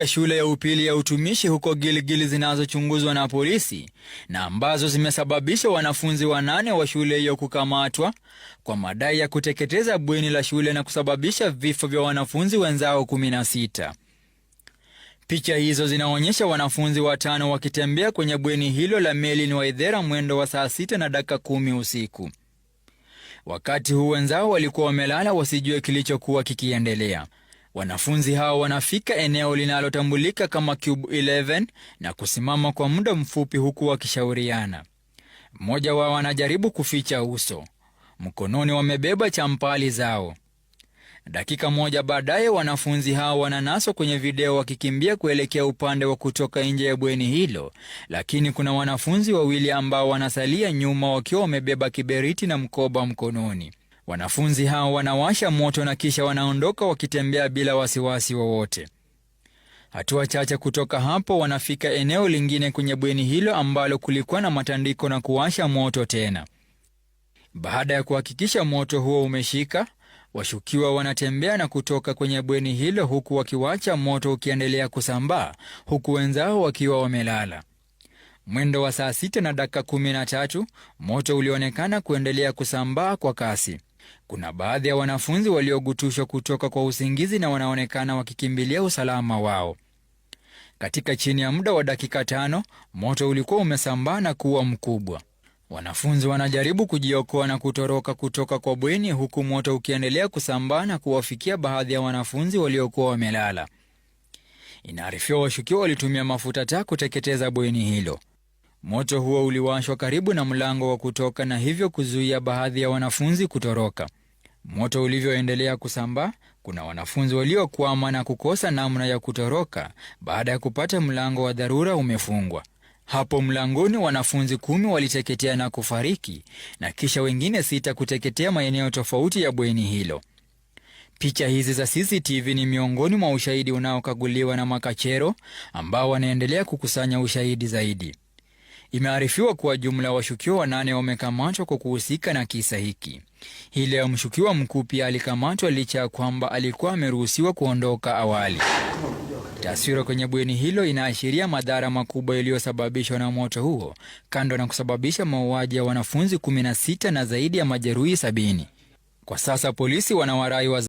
Shule ya upili ya utumishi huko Gilgil zinazochunguzwa na polisi na ambazo zimesababisha wanafunzi 8 wa shule hiyo kukamatwa kwa madai ya kuteketeza bweni la shule na kusababisha vifo vya wanafunzi wenzao 16. Picha hizo zinaonyesha wanafunzi 5 wakitembea kwenye bweni hilo la Melin Waithera mwendo wa saa 6:10 usiku. Wakati huu wenzao walikuwa wamelala wasijue kilichokuwa kikiendelea. Wanafunzi hao wanafika eneo linalotambulika kama Cube 11 na kusimama kwa muda mfupi huku wakishauriana. Mmoja wao anajaribu kuficha uso. Mkononi wamebeba champali zao. Dakika moja baadaye wanafunzi hao wananaswa kwenye video wakikimbia kuelekea upande wa kutoka nje ya bweni hilo, lakini kuna wanafunzi 2 ambao wanasalia nyuma wakiwa wamebeba kiberiti na mkoba mkononi. Wanafunzi hao wanawasha moto na kisha wanaondoka wakitembea bila wasiwasi wowote. Hatua chache kutoka hapo wanafika eneo lingine kwenye bweni hilo ambalo kulikuwa na matandiko na kuwasha moto tena. Baada ya kuhakikisha moto huo umeshika, washukiwa wanatembea na kutoka kwenye bweni hilo huku wakiwacha moto ukiendelea kusambaa huku wenzao wakiwa wamelala. Mwendo wa saa 6:13 moto ulionekana kuendelea kusambaa kwa kasi. Kuna baadhi ya wanafunzi waliogutushwa kutoka kwa usingizi na wanaonekana wakikimbilia usalama wao. Katika chini ya muda wa dakika 5, moto ulikuwa umesambaa na kuwa mkubwa. Wanafunzi wanajaribu kujiokoa na kutoroka kutoka kwa bweni huku moto ukiendelea kusambaa na kuwafikia baadhi ya wanafunzi waliokuwa wamelala. Inaarifiwa washukiwa walitumia mafuta taa kuteketeza bweni hilo. Moto huo uliwashwa karibu na mlango wa kutoka na hivyo kuzuia baadhi ya wanafunzi kutoroka. Moto ulivyoendelea kusambaa, kuna wanafunzi waliokwama na kukosa namna ya kutoroka baada ya kupata mlango wa dharura umefungwa. Hapo mlangoni wanafunzi 10 waliteketea na kufariki na kisha wengine 6 kuteketea maeneo tofauti ya bweni hilo. Picha hizi za CCTV ni miongoni mwa ushahidi unaokaguliwa na makachero ambao wanaendelea kukusanya ushahidi zaidi. Imearifiwa kuwa jumla washukiwa 8 wamekamatwa kwa kuhusika na kisa hiki. Hii leo mshukiwa mkuu pia alikamatwa licha ya kwamba alikuwa ameruhusiwa kuondoka awali. Taswira kwenye bweni hilo inaashiria madhara makubwa yaliyosababishwa na moto huo, kando na kusababisha mauaji ya wanafunzi 16 na zaidi ya majeruhi 70. Kwa sasa polisi wanawarai